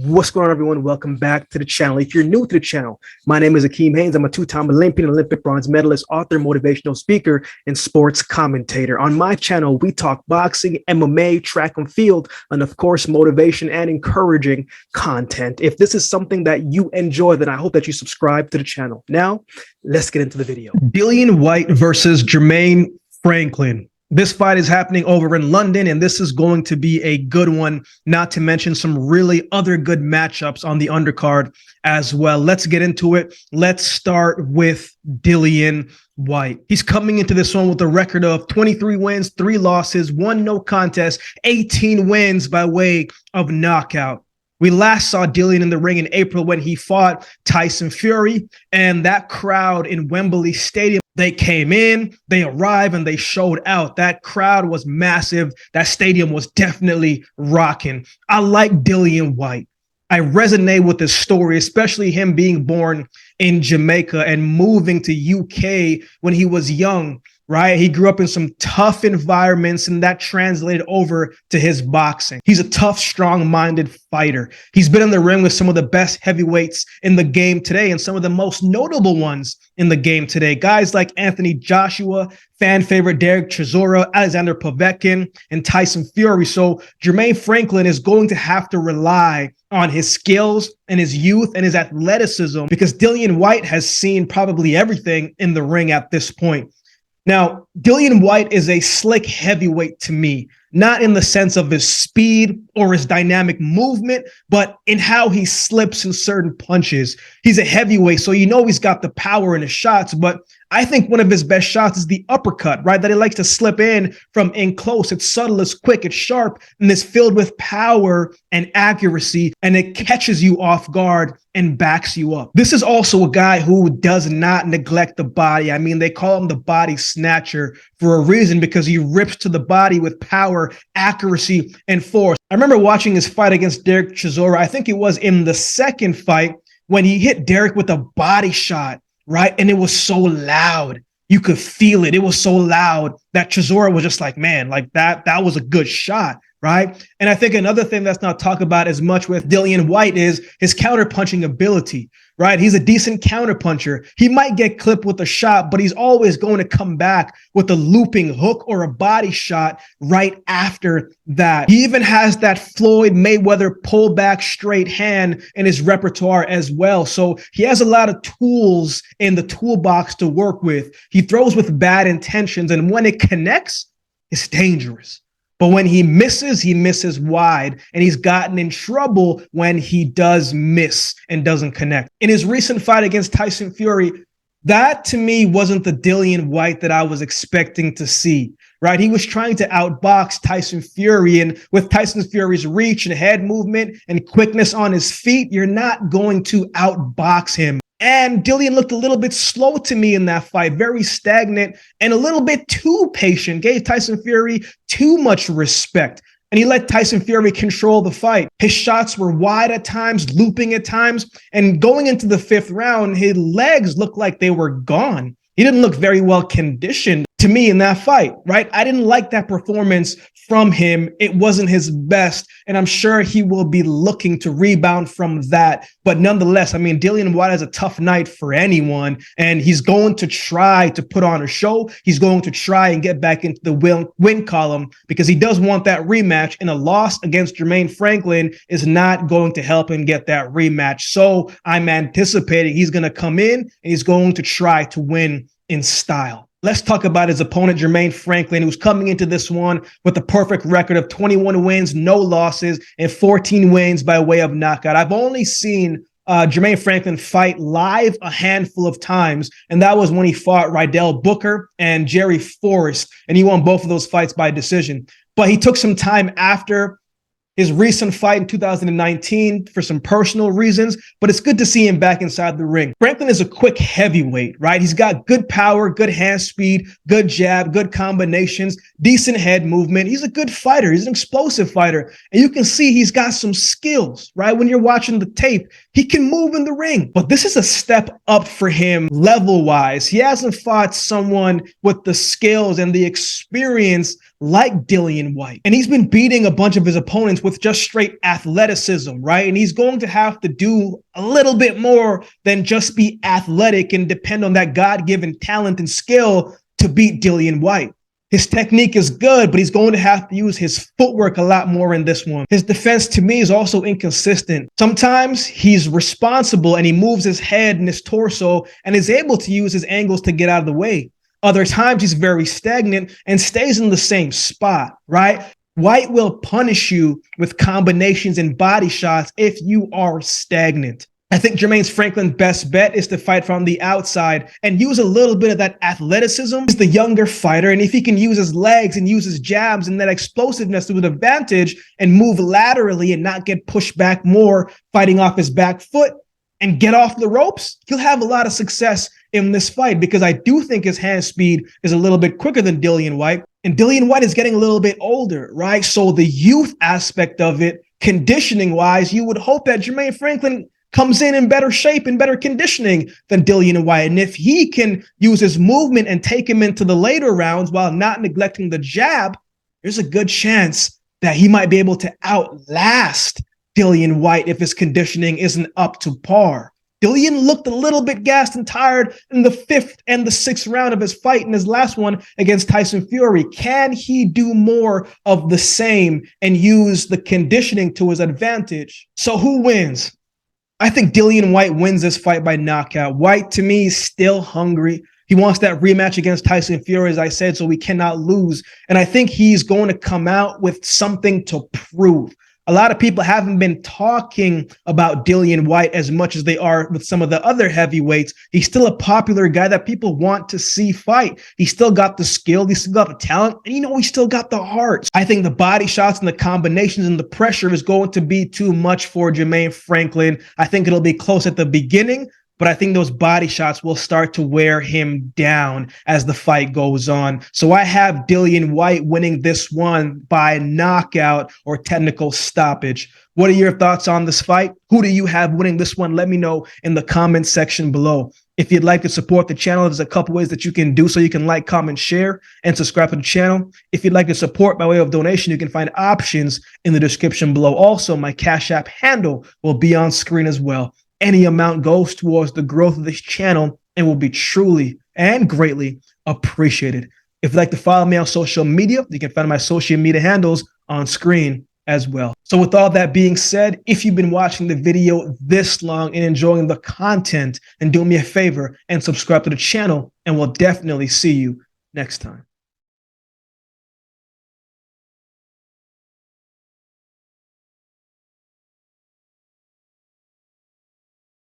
What's going on, everyone? Welcome back to the channel. If you're new to the channel, my name is AkeemHaynes. I'm a two-time Olympian, Olympic bronze medalist, author, motivational speaker, and sports commentator. On my channel, we talk boxing, MMA, track and field, and of course, motivation and encouraging content. If this is something that you enjoy, then I hope that you subscribe to the channel. Now, let's get into the video. Dillian Whyte versus Jermaine Franklin. This fight is happening over in London, and this is going to be a good one, not to mention some really other good matchups on the undercard as well. Let's get into it. Let's start with Dillian Whyte. He's coming into this one with a record of 23 wins, 3 losses, 1 no contest, 18 wins by way of knockout. We last saw Dillian in the ring in April when he fought Tyson Fury, and that crowd in Wembley Stadium, they came in, they arrived, and they showed out. That crowd was massive. That stadium was definitely rocking. I like Dillian Whyte. I resonate with his story, especially him being born in Jamaica and moving to UK when he was young, right? He grew up in some tough environments, and that translated over to his boxing. He's a tough, strong-minded fighter. He's been in the ring with some of the best heavyweights in the game today and some of the most notable ones in the game today. Guys like Anthony Joshua, fan favorite Derek Chisora, Alexander Povetkin, and Tyson Fury. So Jermaine Franklin is going to have to rely on his skills and his youth and his athleticism because Dillian Whyte has seen probably everything in the ring at this point. Now, Dillian Whyte is a slick heavyweight to me, not in the sense of his speed or his dynamic movement, but in how he slips in certain punches. He's a heavyweight, so you know he's got the power in his shots, but I think one of his best shots is the uppercut, right? That he likes to slip in from in close. It's subtle, it's quick, it's sharp, and it's filled with power and accuracy, and it catches you off guard and backs you up. This is also a guy who does not neglect the body. I mean, they call him the body snatcher for a reason because he rips to the body with power, accuracy, and force. I remember watching his fight against Derek Chisora. I think it was in the second fight when he hit Derek with a body shot, right? And it was so loud. You could feel it. It was so loud that Chisora was just like, man, like that was a good shot, right? And I think another thing that's not talked about as much with Dillian Whyte is his counter-punching ability, right? He's a decent counter-puncher. He might get clipped with a shot, but he's always going to come back with a looping hook or a body shot right after that. He even has that Floyd Mayweather pullback straight hand in his repertoire as well. So he has a lot of tools in the toolbox to work with. He throws with bad intentions, and when it connects, it's dangerous. But when he misses wide, and he's gotten in trouble when he does miss and doesn't connect. In his recent fight against Tyson Fury, that to me wasn't the Dillian Whyte that I was expecting to see, right? He was trying to outbox Tyson Fury, and with Tyson Fury's reach and head movement and quickness on his feet, you're not going to outbox him. And Dillian looked a little bit slow to me in that fight, very stagnant and a little bit too patient, gave Tyson Fury too much respect, and he let Tyson Fury control the fight. His shots were wide at times, looping at times, and going into the 5th round, his legs looked like they were gone. He didn't look very well conditioned to me in that fight, right? I didn't like that performance from him. It wasn't his best, and I'm sure he will be looking to rebound from that. But nonetheless, I mean, Dillian Whyte has a tough night for anyone, and he's going to try to put on a show. He's going to try and get back into the win column because he does want that rematch, and a loss against Jermaine Franklin is not going to help him get that rematch. So I'm anticipating he's going to come in and he's going to try to win in style. Let's talk about his opponent, Jermaine Franklin, who's coming into this one with a perfect record of 21 wins, no losses, and 14 wins by way of knockout. I've only seen Jermaine Franklin fight live a handful of times, and that was when he fought Rydell Booker and Jerry Forrest, and he won both of those fights by decision. But he took some time after his recent fight in 2019 for some personal reasons, but it's good to see him back inside the ring. Franklin is a quick heavyweight, right? He's got good power, good hand speed, good jab, good combinations, decent head movement. He's a good fighter. He's an explosive fighter. And you can see he's got some skills, right? When you're watching the tape, he can move in the ring. But this is a step up for him level-wise. He hasn't fought someone with the skills and the experience like Dillian Whyte. And he's been beating a bunch of his opponents with just straight athleticism, right? And he's going to have to do a little bit more than just be athletic and depend on that God-given talent and skill to beat Dillian Whyte. His technique is good, but he's going to have to use his footwork a lot more in this one. His defense, to me, is also inconsistent. Sometimes he's responsible and he moves his head and his torso and is able to use his angles to get out of the way. Other times he's very stagnant and stays in the same spot, right? Whyte will punish you with combinations and body shots if you are stagnant. I think Jermaine Franklin's best bet is to fight from the outside and use a little bit of that athleticism. He's the younger fighter, and if he can use his legs and use his jabs and that explosiveness to an advantage and move laterally and not get pushed back more, fighting off his back foot and get off the ropes, he'll have a lot of success in this fight, because I do think his hand speed is a little bit quicker than Dillian Whyte, and Dillian Whyte is getting a little bit older, right? So the youth aspect of it, conditioning-wise, you would hope that Jermaine Franklin comes in better shape and better conditioning than Dillian Whyte. And if he can use his movement and take him into the later rounds while not neglecting the jab, there's a good chance that he might be able to outlast Dillian Whyte if his conditioning isn't up to par. Dillian looked a little bit gassed and tired in the 5th and the 6th round of his fight in his last one against Tyson Fury. Can he do more of the same and use the conditioning to his advantage? So who wins? I think Dillian Whyte wins this fight by knockout. Whyte, to me, is still hungry. He wants that rematch against Tyson Fury, as I said, so we cannot lose. And I think he's going to come out with something to prove. A lot of people haven't been talking about Dillian Whyte as much as they are with some of the other heavyweights. He's still a popular guy that people want to see fight. He's still got the skill, he's still got the talent, and he's still got the heart. I think the body shots and the combinations and the pressure is going to be too much for Jermaine Franklin. I think it'll be close at the beginning, but I think those body shots will start to wear him down as the fight goes on. So I have Dillian Whyte winning this one by knockout or technical stoppage. What are your thoughts on this fight? Who do you have winning this one? Let me know in the comment section below. If you'd like to support the channel, there's a couple ways that you can do so. You can like, comment, share, and subscribe to the channel. If you'd like to support by way of donation, you can find options in the description below. Also, my Cash App handle will be on screen as well. Any amount goes towards the growth of this channel and will be truly and greatly appreciated. If you'd like to follow me on social media, you can find my social media handles on screen as well. So with all that being said, if you've been watching the video this long and enjoying the content, then do me a favor and subscribe to the channel, and we'll definitely see you next time.